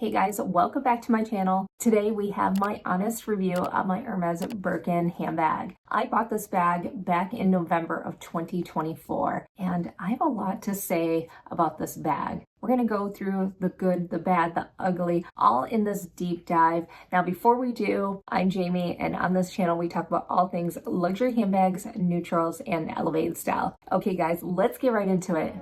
Hey guys, welcome back to my channel. Today we have my honest review of my Hermes Birkin handbag. I bought this bag back in November of 2024, and I have a lot to say about this bag. We're gonna go through the good, the bad, the ugly, all in this deep dive. Now, before we do, I'm Jamie, and on this channel we talk about all things luxury handbags, neutrals, and elevated style. Okay guys, let's get right into it.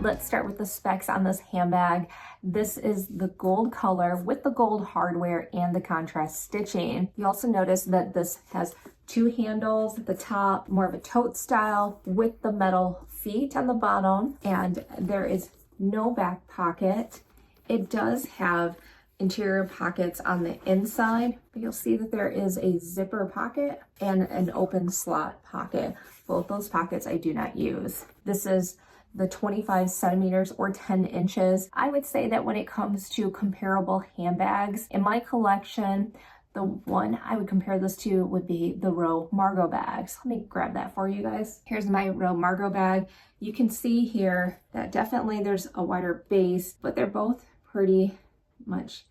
Let's start with the specs on this handbag. This is the gold color with the gold hardware and the contrast stitching. You also notice that this has two handles at the top, more of a tote style with the metal feet on the bottom, and there is no back pocket. It does have interior pockets on the inside, but you'll see that there is a zipper pocket and an open slot pocket. Both those pockets I do not use. This is the 25 centimeters or 10 inches. I would say that when it comes to comparable handbags, in my collection, the one I would compare this to would be the Row Margot bags. Let me grab that for you guys. Here's my Row Margot bag. You can see here that definitely there's a wider base, but they're both pretty much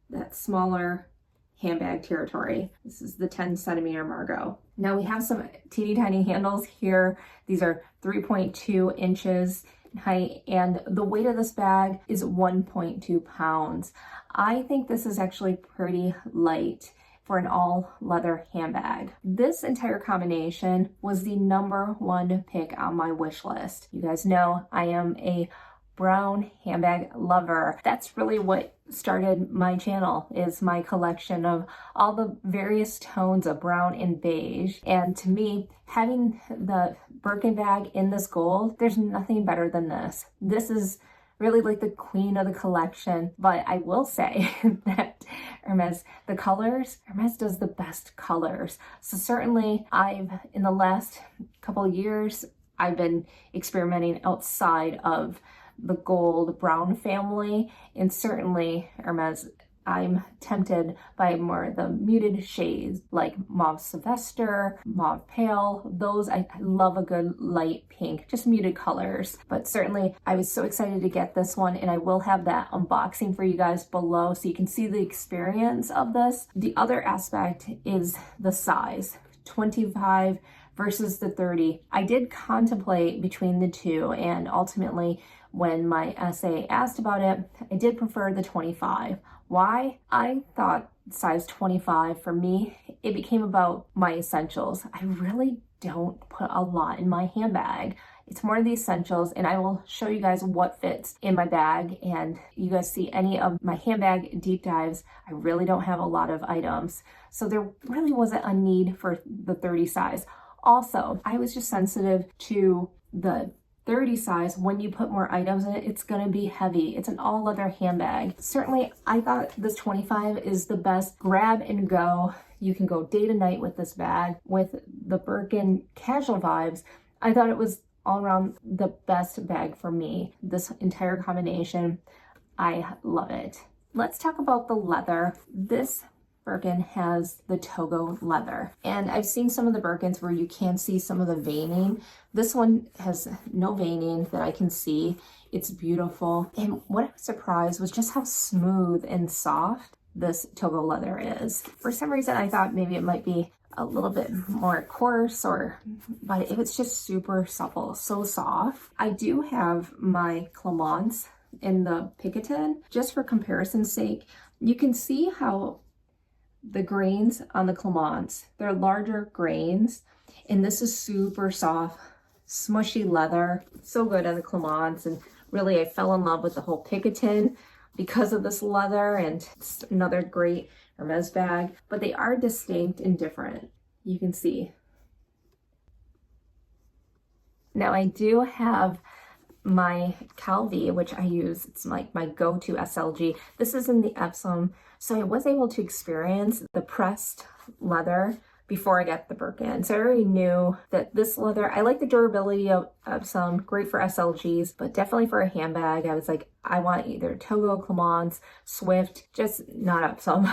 that smaller handbag territory. This is the 10 centimeter Margot. Now we have some teeny tiny handles here. These are 3.2 inches in height, and the weight of this bag is 1.2 pounds. I think this is actually pretty light for an all leather handbag. This entire combination was the #1 pick on my wish list. You guys know I am a brown handbag lover. That's really what started my channel, is my collection of all the various tones of brown and beige. And to me, having the Birkin bag in this gold, there's nothing better than this. This is really like the queen of the collection. But I will say that Hermes does the best colors. So certainly in the last couple of years, I've been experimenting outside of the gold brown family, and certainly Hermes, I'm tempted by more the muted shades like mauve Sylvester, mauve pale. Those, I love a good light pink, just muted colors. But certainly I was so excited to get this one, and I will have that unboxing for you guys below so you can see the experience of this. The other aspect is the size, 25 versus the 30. I did contemplate between the two, and ultimately when my SA asked about it, I did prefer the 25. Why? I thought size 25 for me, it became about my essentials. I really don't put a lot in my handbag. It's more of the essentials, and I will show you guys what fits in my bag. And you guys see any of my handbag deep dives, I really don't have a lot of items. So there really wasn't a need for the 30 size. Also, I was just sensitive to the 30 size. When you put more items in it, it's going to be heavy. It's an all leather handbag. Certainly, I thought this 25 is the best grab and go. You can go day to night with this bag. With the Birkin casual vibes, I thought it was all around the best bag for me. This entire combination, I love it. Let's talk about the leather. This Birkin has the Togo leather, and I've seen some of the Birkins where you can see some of the veining. This one has no veining that I can see. It's beautiful, and what I was surprised was just how smooth and soft this Togo leather is. For some reason I thought maybe it might be a little bit more coarse, but it was just super supple, so soft. I do have my Clemence in the Picatin, just for comparison's sake. You can see how the grains on the Clemence, they're larger grains, and this is super soft, smushy leather. So good on the Clemence, and really I fell in love with the whole Picatin because of this leather, and it's another great Hermes bag, but they are distinct and different. You can see. Now I do have my Calvi, which I use. It's like my go-to SLG. This is in the Epsom, so I was able to experience the pressed leather before I got the Birkin. So I already knew that this leather, I like the durability of Epsom, great for SLGs, but definitely for a handbag, I was like, I want either Togo, Clemence, Swift, just not Epsom.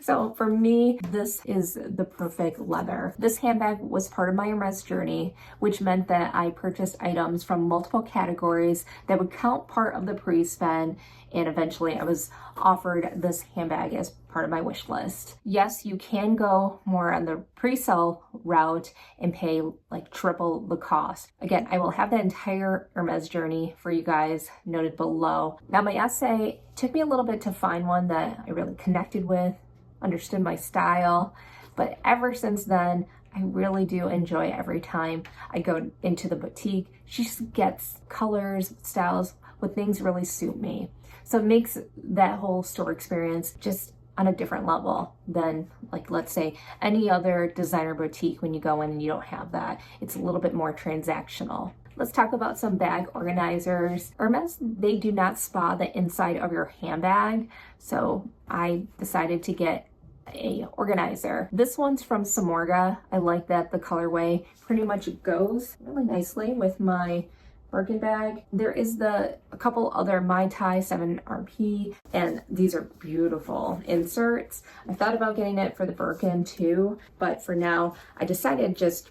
So for me, this is the perfect leather. This handbag was part of my Hermes journey, which meant that I purchased items from multiple categories that would count part of the pre-spend, and eventually I was offered this handbag as part of my wish list. Yes, you can go more on the pre-sale route and pay like triple the cost. Again, I will have that entire Hermes journey for you guys noted below. Now, my essay took me a little bit to find one that I really connected with, understood my style, but ever since then, I really do enjoy every time I go into the boutique. She just gets colors, styles, what things really suit me. So it makes that whole store experience just on a different level than, like, let's say any other designer boutique. When you go in and you don't have that, it's a little bit more transactional. Let's talk about some bag organizers. Hermes, they do not spa the inside of your handbag. So I decided to get a organizer. This one's from Samorga. I like that the colorway pretty much goes really nicely with my Birkin bag. There is a couple other Mai Tai 7RP, and these are beautiful inserts. I thought about getting it for the Birkin too, but for now I decided just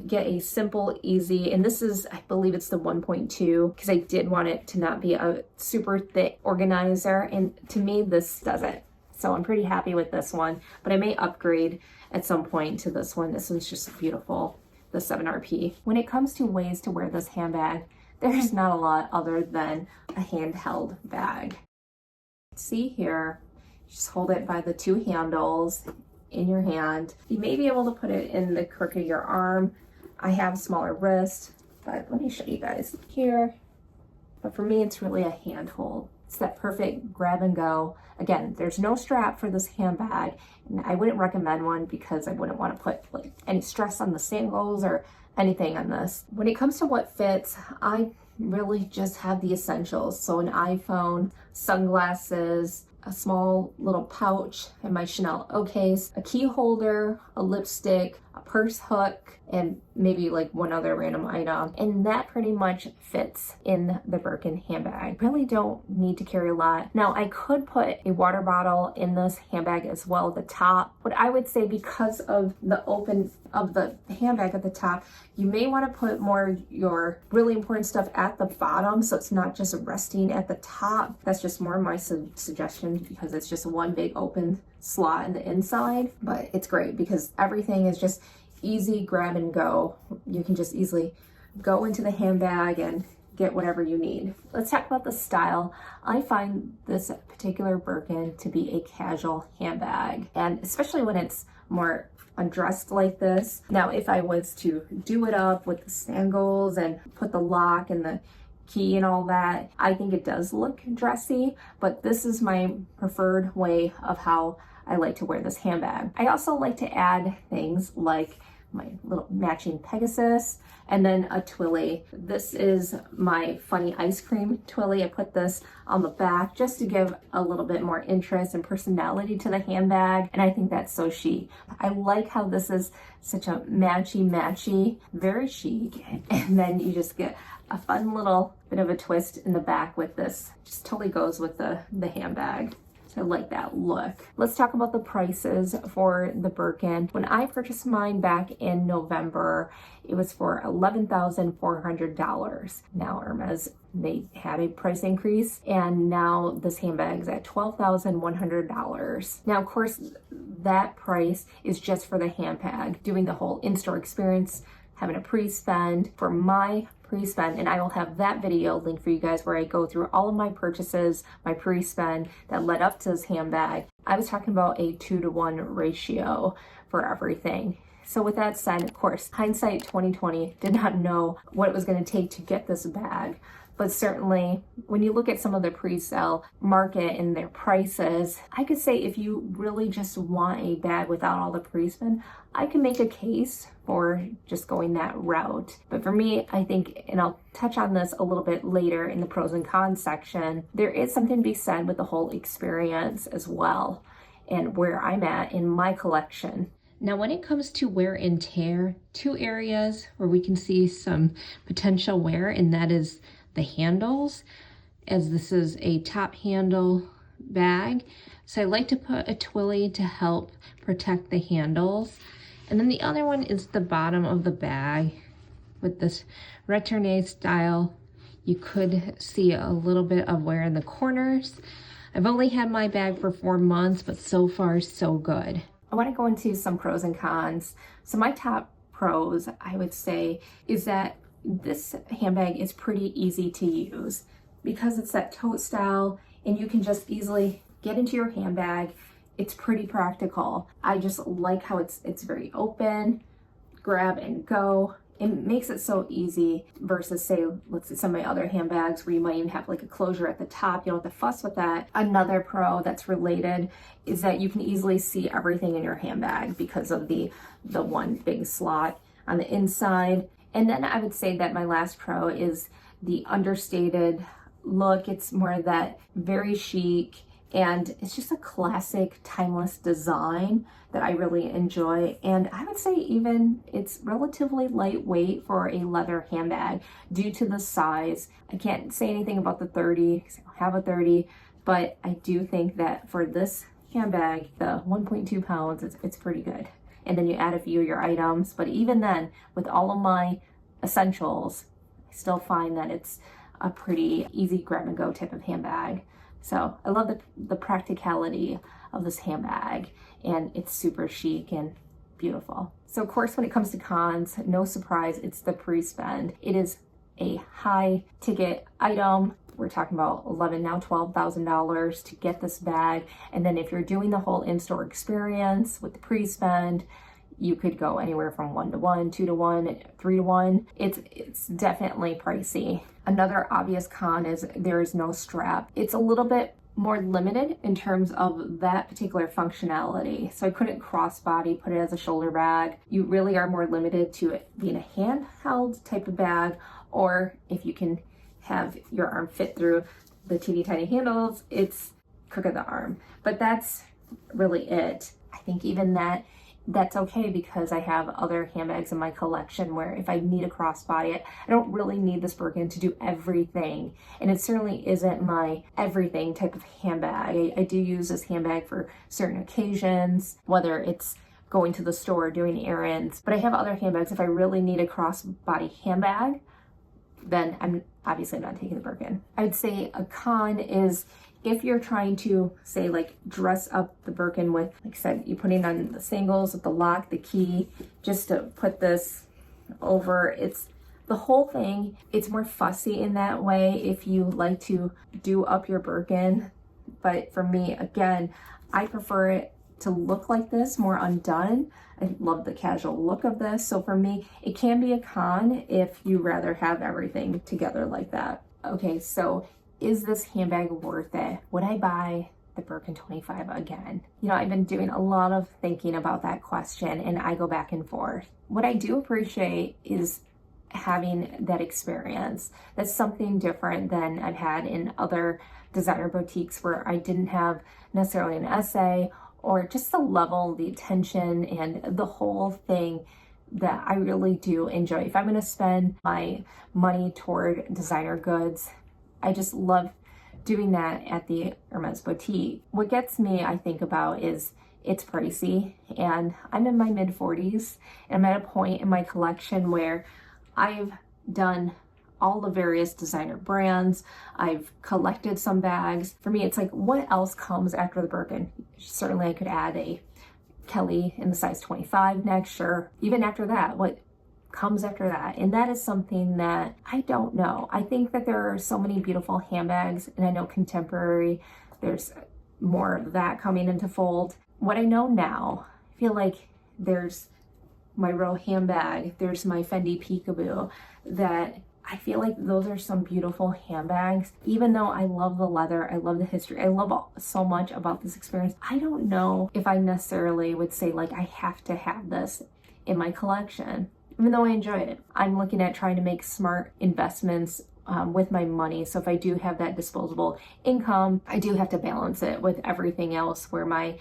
get a simple, easy, and this is, I believe it's the 1.2, because I did want it to not be a super thick organizer, and to me this does it. So I'm pretty happy with this one, but I may upgrade at some point to this one. This one's just beautiful, the 7RP. When it comes to ways to wear this handbag, there's not a lot other than a handheld bag. See here, just hold it by the two handles in your hand. You may be able to put it in the crook of your arm. I have smaller wrists, but let me show you guys here. But for me, it's really a handhold. It's that perfect grab and go. Again, there's no strap for this handbag, and I wouldn't recommend one because I wouldn't want to put like any stress on the sangles or anything on this. When it comes to what fits, I really just have the essentials. So an iPhone, sunglasses, a small little pouch, and my Chanel O case, a key holder, a lipstick, a purse hook, and maybe like one other random item. And that pretty much fits in the Birkin handbag. Really don't need to carry a lot. Now, I could put a water bottle in this handbag as well at the top, but I would say because of the open of the handbag at the top, you may want to put more of your really important stuff at the bottom, so it's not just resting at the top. That's just more my suggestion, because it's just one big open slot in the inside. But it's great because everything is just easy grab and go. You can just easily go into the handbag and get whatever you need. Let's talk about the style. I find this particular Birkin to be a casual handbag, and especially when it's more undressed like this. Now, if I was to do it up with the sangles and put the lock and the key and all that, I think it does look dressy, but this is my preferred way of how I like to wear this handbag. I also like to add things like my little matching Pegasus and then a Twilly. This is my funny ice cream Twilly. I put this on the back just to give a little bit more interest and personality to the handbag, and I think that's so chic. I like how this is such a matchy, very chic, and then you just get a fun little bit of a twist in the back with this. Just totally goes with the handbag. I like that look. Let's talk about the prices for the Birkin. When I purchased mine back in November, it was for $11,400. Now Hermes, they had a price increase, and now this handbag is at $12,100. Now, of course, that price is just for the handbag. Doing the whole in-store experience, having a pre-spend. For my pre-spend, and I will have that video linked for you guys where I go through all of my purchases, my pre-spend that led up to this handbag. I was talking about a 2-to-1 ratio for everything. So with that said, of course, hindsight 2020, did not know what it was going to take to get this bag. But certainly, when you look at some of the pre-sale market and their prices, I could say if you really just want a bag without all the pre-spend, I can make a case for just going that route. But for me, I think, and I'll touch on this a little bit later in the pros and cons section, there is something to be said with the whole experience as well, and where I'm at in my collection. Now, when it comes to wear and tear, two areas where we can see some potential wear, and that is the handles as this is a top handle bag. So I like to put a twilly to help protect the handles. And then the other one is the bottom of the bag with this retourné style. You could see a little bit of wear in the corners. I've only had my bag for 4 months, but so far so good. I want to go into some pros and cons. So my top pros, I would say, is that this handbag is pretty easy to use because it's that tote style and you can just easily get into your handbag. It's pretty practical. I just like how it's very open, grab and go. It makes it so easy versus, say, let's say some of my other handbags where you might even have like a closure at the top. You don't have to fuss with that. Another pro that's related is that you can easily see everything in your handbag because of the one big slot on the inside. And then I would say that my last pro is the understated look. It's more that very chic, and it's just a classic, timeless design that I really enjoy. And I would say even it's relatively lightweight for a leather handbag due to the size. I can't say anything about the 30 because I don't have a 30, but I do think that for this handbag, the 1.2 pounds, it's pretty good. And then you add a few of your items, but even then, with all of my essentials, I still find that it's a pretty easy grab and go type of handbag. So I love the practicality of this handbag, and it's super chic and beautiful. So of course, when it comes to cons, no surprise, it's the pre-spend. It is a high ticket item. We're talking about $11,000, now $12,000 to get this bag. And then if you're doing the whole in-store experience with the pre-spend, you could go anywhere from 1 to 1, 2 to 1, 3 to 1. It's definitely pricey. Another obvious con is there is no strap. It's a little bit more limited in terms of that particular functionality. So I couldn't crossbody, put it as a shoulder bag. You really are more limited to it being a handheld type of bag, or if you can have your arm fit through the teeny tiny handles, it's crook of the arm. But that's really it. I think even that's okay because I have other handbags in my collection where if I need a crossbody, I don't really need this Birkin to do everything. And it certainly isn't my everything type of handbag. I do use this handbag for certain occasions, whether it's going to the store, doing errands. But I have other handbags. If I really need a crossbody handbag, then I'm obviously not taking the Birkin. I'd say a con is if you're trying to, say, like dress up the Birkin with, like I said, you putting on the singles with the lock, the key, just to put this over, it's the whole thing. It's more fussy in that way if you like to do up your Birkin. But for me, again, I prefer it to look like this, more undone. I love the casual look of this. So for me, it can be a con if you rather have everything together like that. Okay, so is this handbag worth it? Would I buy the Birkin 25 again? You know, I've been doing a lot of thinking about that question and I go back and forth. What I do appreciate is having that experience. That's something different than I've had in other designer boutiques where I didn't have necessarily an essay or just the level, the attention, and the whole thing that I really do enjoy. If I'm going to spend my money toward designer goods, I just love doing that at the Hermes boutique. What gets me, I think about, is it's pricey, and I'm in my mid-40s, and I'm at a point in my collection where I've done all the various designer brands. I've collected some bags. For me, it's like, what else comes after the Birkin? Certainly I could add a Kelly in the size 25 next, sure. Even after that, what comes after that? And that is something that I don't know. I think that there are so many beautiful handbags, and I know contemporary, there's more of that coming into fold. What I know now, I feel like there's my Row handbag, there's my Fendi Peekaboo, that I feel like those are some beautiful handbags. Even though I love the leather, I love the history, I love so much about this experience, I don't know if I necessarily would say like I have to have this in my collection, even though I enjoy it. I'm looking at trying to make smart investments with my money. So if I do have that disposable income, I do have to balance it with everything else where my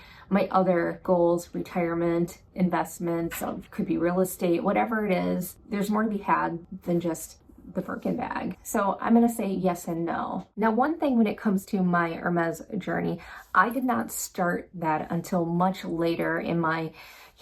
other goals, retirement, investments, could be real estate, whatever it is, there's more to be had than just the Birkin bag. So I'm gonna say yes and no. Now, one thing when it comes to my Hermes journey, I did not start that until much later in my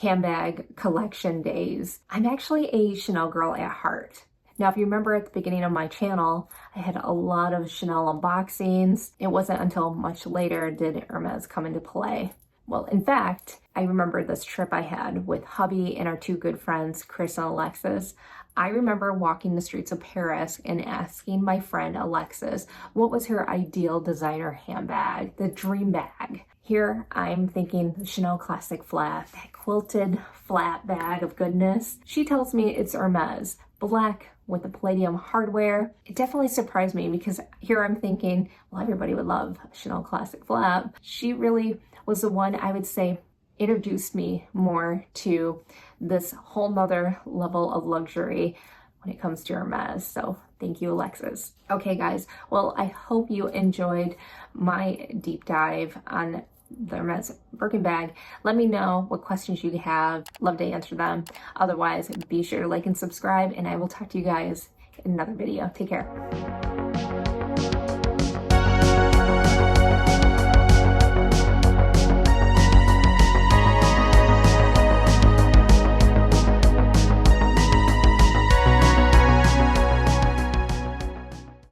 handbag collection days. I'm actually a Chanel girl at heart. Now, if you remember at the beginning of my channel, I had a lot of Chanel unboxings. It wasn't until much later did Hermes come into play. Well, in fact, I remember this trip I had with hubby and our two good friends, Chris and Alexis. I remember walking the streets of Paris and asking my friend Alexis what was her ideal designer handbag, the dream bag. Here I'm thinking the Chanel Classic Flat, that quilted flat bag of goodness. She tells me it's Hermes, black with the palladium hardware. It definitely surprised me because here I'm thinking, well, everybody would love Chanel Classic Flat. She really was the one, I would say, introduced me more to this whole nother level of luxury when it comes to Hermes. So thank you, Alexis. Okay, guys. Well, I hope you enjoyed my deep dive on the Hermes Birkin bag. Let me know what questions you have. Love to answer them. Otherwise, be sure to like and subscribe, and I will talk to you guys in another video. Take care.